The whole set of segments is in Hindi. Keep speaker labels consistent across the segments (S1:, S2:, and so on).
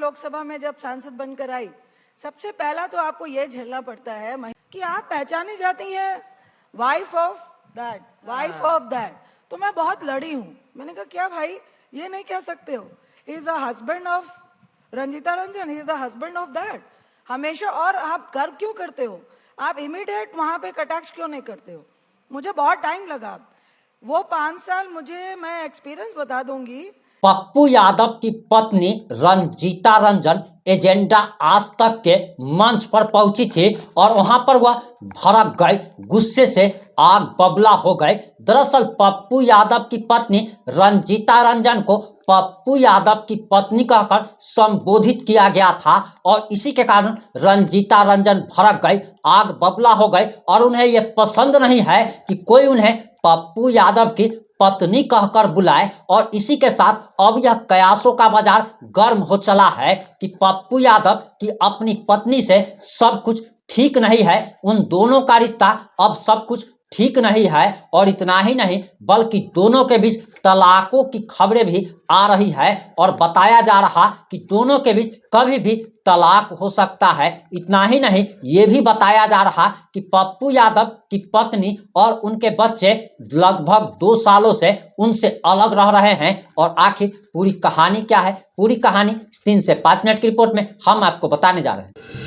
S1: लोकसभा में जब सांसद बनकर आई, सबसे पहला तो आपको ये झेलना पड़ता है कि आप पहचानी जाती हैं wife of that, wife of that. तो मैं बहुत लड़ी हूं। मैंने कहा क्या भाई, ये नहीं कह सकते हो, he is the husband of Ranjita Ranjan, he is the husband of that. हमेशा। और आप गर्व क्यों करते हो? आप इमीडिएट वहां पे कटाक्ष क्यों नहीं करते हो? मुझे बहुत टाइम लगा। वो 5 साल मुझे, मैं एक्सपीरियंस बता दूंगी।
S2: पप्पू यादव की पत्नी रंजीता रंजन एजेंडा आज तक के मंच पर पहुंची थी और वहां पर वह भड़क गए, गुस्से से आग बबला हो गए। दरअसल पप्पू यादव की पत्नी रंजीता रंजन को पप्पू यादव की पत्नी कहकर संबोधित किया गया था और इसी के कारण रंजीता रंजन भड़क गई, आग बबला हो गई और उन्हें यह पसंद नहीं है कि कोई उन्हें पप्पू यादव की पत्नी कहकर बुलाए। और इसी के साथ अब यह कयासों का बाजार गर्म हो चला है कि पप्पू यादव की अपनी पत्नी से सब कुछ ठीक नहीं है, उन दोनों का रिश्ता अब सब कुछ ठीक नहीं है। और इतना ही नहीं बल्कि दोनों के बीच तलाकों की खबरें भी आ रही है और बताया जा रहा कि दोनों के बीच कभी भी तलाक हो सकता है। इतना ही नहीं, ये भी बताया जा रहा कि पप्पू यादव की पत्नी और उनके बच्चे लगभग 2 सालों से उनसे अलग रह रहे हैं। और आखिर पूरी कहानी क्या है, पूरी कहानी 3 से 5 मिनट की रिपोर्ट में हम आपको बताने जा रहे हैं।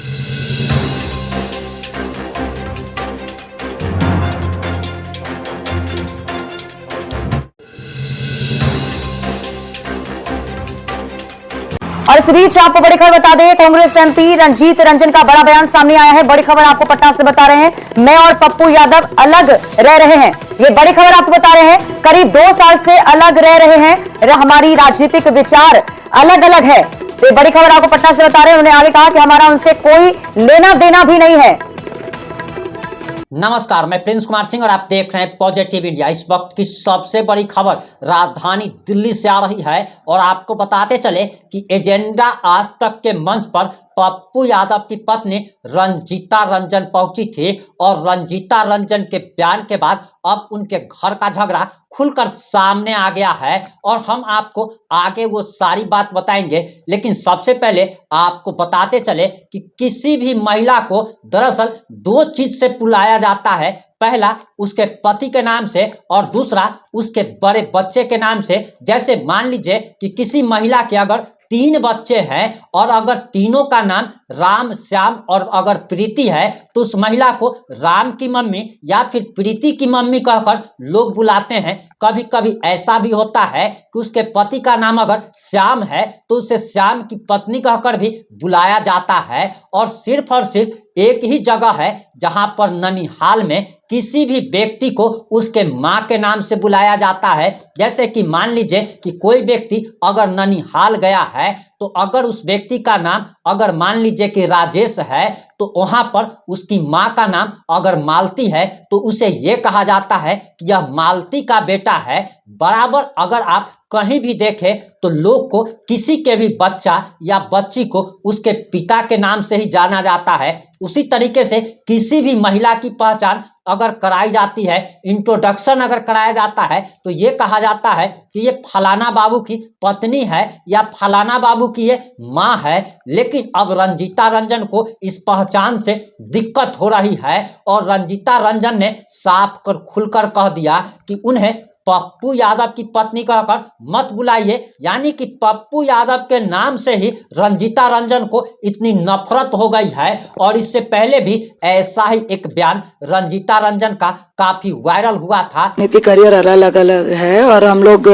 S3: और इस बीच आपको बड़ी खबर बता दें, कांग्रेस एमपी रंजीत रंजन का बड़ा बयान सामने आया है। बड़ी खबर आपको पटना से बता रहे हैं, मैं और पप्पू यादव अलग रह रहे हैं। ये बड़ी खबर आपको बता रहे हैं, करीब 2 साल से अलग रह रहे हैं, हमारी राजनीतिक विचार अलग अलग है। तो ये बड़ी खबर आपको पटना से बता रहे हैं। उन्होंने आगे कहा कि हमारा उनसे कोई लेना देना भी नहीं है।
S2: नमस्कार, मैं प्रिंस कुमार सिंह और आप देख रहे हैं पॉजिटिव इंडिया। इस वक्त की सबसे बड़ी खबर राजधानी दिल्ली से आ रही है और आपको बताते चले कि एजेंडा आज तक के मंच पर पप्पू यादव की पत्नी रंजीता रंजन पहुंची थी और रंजीता रंजन के बयान के बाद अब उनके घर का झगड़ा खुलकर सामने आ गया है और हम आपको आगे वो सारी बात बताएंगे। लेकिन सबसे पहले आपको बताते चले कि किसी भी महिला को दरअसल 2 चीज से बुलाया जाता है। पहला उसके पति के नाम से और दूसरा उसके बड़े बच्चे के नाम से। जैसे मान लीजिए कि किसी महिला के अगर 3 बच्चे हैं और अगर तीनों का नाम राम, श्याम और अगर प्रीति है तो उस महिला को राम की मम्मी या फिर प्रीति की मम्मी कहकर लोग बुलाते हैं। कभी कभी ऐसा भी होता है कि उसके पति का नाम अगर श्याम है तो उसे श्याम की पत्नी कहकर भी बुलाया जाता है। और सिर्फ एक ही जगह है जहां पर ननिहाल में किसी भी व्यक्ति को उसके मां के नाम से बुलाया जाता है। जैसे कि मान लीजिए कि कोई व्यक्ति अगर ननिहाल गया है तो अगर उस व्यक्ति का नाम अगर मान लीजिए कि राजेश है तो वहां पर उसकी मां का नाम अगर मालती है तो उसे यह कहा जाता है कि यह मालती का बेटा है। बराबर अगर आप कहीं भी देखें तो लोग को किसी के भी बच्चा या बच्ची को उसके पिता के नाम से ही जाना जाता है। उसी तरीके से किसी भी महिला की पहचान अगर कराई जाती है, इंट्रोडक्शन अगर कराया जाता है तो ये कहा जाता है कि ये फलाना बाबू की पत्नी है या फलाना बाबू की ये माँ है। लेकिन अब रंजीता रंजन को इस पहचान से दिक्कत हो रही है और रंजीता रंजन ने साफ कर खुलकर कह दिया कि उन्हें पप्पू यादव की पत्नी कहकर मत बुलाइए। यानी कि पप्पू यादव के नाम से ही रंजीता रंजन को इतनी नफरत हो गई है। और इससे पहले भी ऐसा ही एक बयान रंजीता रंजन का काफी वायरल हुआ था।
S1: नीति करियर अलग अलग है और हम लोग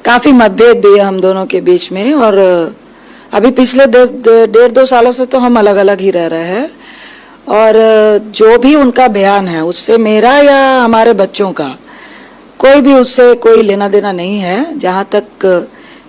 S1: काफी मतभेद भी है हम दोनों के बीच में। और अभी पिछले 1.5-2 सालों से तो हम अलग अलग ही रह रहे हैं। और जो भी उनका बयान है उससे मेरा या हमारे बच्चों का कोई भी उससे कोई लेना देना नहीं है। जहां तक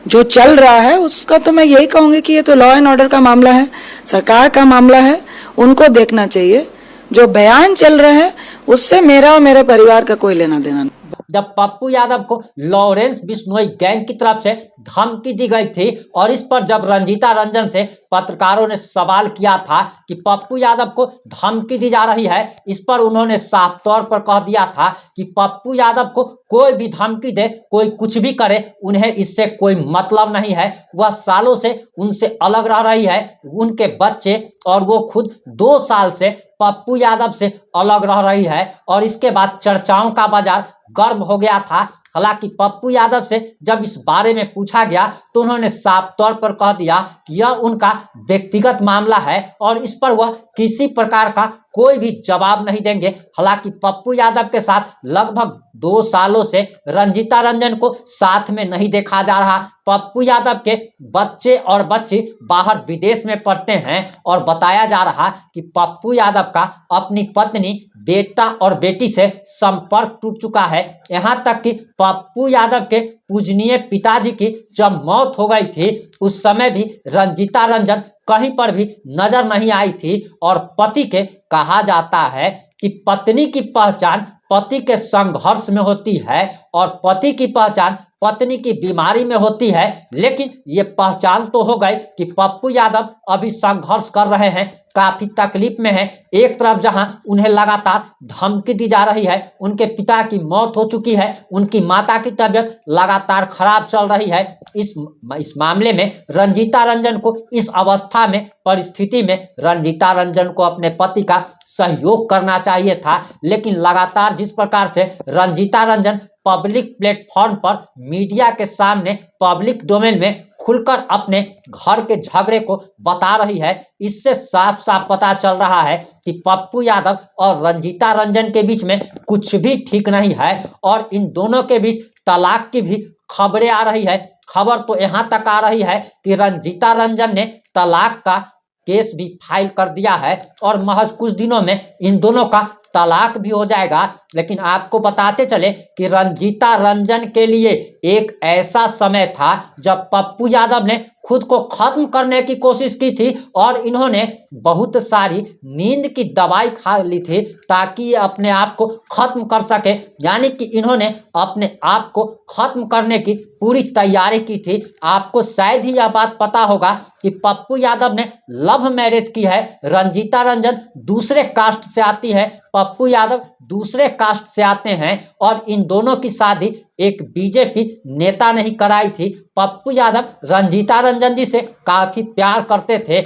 S1: जो चल रहा है उसका तो मैं यही कहूंगी कि ये तो लॉ एंड ऑर्डर का मामला है, सरकार का मामला है, उनको देखना चाहिए। जो बयान चल रहे हैं उससे मेरा और मेरे परिवार का कोई लेना देना नहीं।
S2: जब पप्पू यादव को लॉरेंस बिश्नोई गैंग की तरफ से धमकी दी गई थी और इस पर जब रंजीता रंजन से पत्रकारों ने सवाल किया था कि पप्पू यादव को धमकी दी जा रही है, इस पर उन्होंने साफ तौर पर कह दिया था कि पप्पू यादव को कोई भी धमकी दे, कोई कुछ भी करे, उन्हें इससे कोई मतलब नहीं है। वह सालों से उनसे अलग रह रही है, उनके बच्चे और वो खुद 2 साल से पप्पू यादव से अलग रह रही है। और इसके बाद चर्चाओं का बाजार गर्म हो गया था। हालांकि पप्पू यादव से जब इस बारे में पूछा गया तो उन्होंने साफ तौर पर कह दिया कि यह उनका व्यक्तिगत मामला है और इस पर वह किसी प्रकार का कोई भी जवाब नहीं देंगे। हालांकि पप्पू यादव के साथ लगभग 2 सालों से रंजीता रंजन को साथ में नहीं देखा जा रहा। पप्पू यादव के बच्चे और बच्ची बाहर विदेश में पढ़ते हैं और बताया जा रहा कि पप्पू यादव का अपनी पत्नी, बेटा और बेटी से संपर्क टूट चुका है। यहाँ तक कि पप्पू यादव के पूजनीय पिताजी की जब मौत हो गई थी उस समय भी रंजीता रंजन कहीं पर भी नजर नहीं आई थी। और पति के कहा जाता है कि पत्नी की पहचान पति के संघर्ष में होती है और पति की पहचान पत्नी की बीमारी में होती है। लेकिन ये पहचान तो हो गई कि पप्पू यादव अभी संघर्ष कर रहे हैं, काफी तकलीफ में है। एक तरफ जहां उन्हें लगातार धमकी दी जा रही है, उनके पिता की मौत हो चुकी है, उनकी माता की तबीयत लगातार खराब चल रही है। इस मामले में रंजीता रंजन को इस अवस्था में, परिस्थिति में रंजीता रंजन को अपने पति का सहयोग करना चाहिए था। लेकिन लगातार जिस प्रकार से रंजीता रंजन पब्लिक प्लेटफॉर्म पर, मीडिया के सामने, पब्लिक डोमेन में खुलकर अपने घर के झगड़े को बता रही है, इससे साफ साफ पता चल रहा है कि पप्पू यादव और रंजीता रंजन के बीच में कुछ भी ठीक नहीं है। और इन दोनों के बीच तलाक की भी खबरें आ रही है। खबर तो यहाँ तक आ रही है कि रंजीता रंजन ने तलाक का केस भी फाइल कर दिया है और महज कुछ दिनों में इन दोनों का तलाक भी हो जाएगा। लेकिन आपको बताते चले कि रंजीता रंजन के लिए एक ऐसा समय था जब पप्पू यादव ने खुद को खत्म करने की कोशिश की थी और इन्होंने बहुत सारी नींद की दवाई खा ली थी ताकि ये अपने आप को खत्म कर सके। यानी कि इन्होंने अपने आप को खत्म करने की पूरी तैयारी की थी। आपको शायद ही यह बात पता होगा कि पप्पू यादव ने लव मैरिज की है। रंजीता रंजन दूसरे कास्ट से आती है, पप्पू यादव दूसरे कास्ट से आते हैं और इन दोनों की शादी एक बीजेपी नेता ने ही कराई थी। पप्पू यादव रंजीता रंजन जी से काफी प्यार करते थे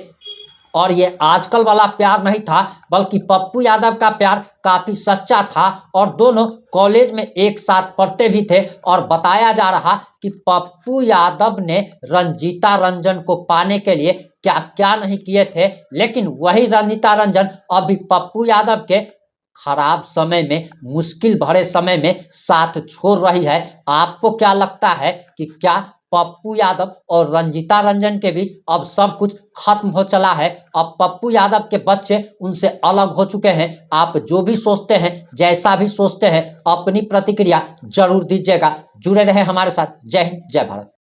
S2: और ये आजकल वाला प्यार नहीं था, बल्कि पप्पू यादव का प्यार काफी सच्चा था और दोनों कॉलेज में एक साथ पढ़ते भी थे। और बताया जा रहा कि पप्पू यादव ने रंजीता रंजन को पाने के लिए क्या क्या नहीं किए थे। लेकिन वही रंजीता रंजन अभी पप्पू यादव के खराब समय में, मुश्किल भरे समय में साथ छोड़ रही है। आपको क्या लगता है कि क्या पप्पू यादव और रंजीता रंजन के बीच अब सब कुछ खत्म हो चला है? अब पप्पू यादव के बच्चे उनसे अलग हो चुके हैं? आप जो भी सोचते हैं, जैसा भी सोचते हैं, अपनी प्रतिक्रिया जरूर दीजिएगा। जुड़े रहे हमारे साथ। जय हिंद, जय भारत।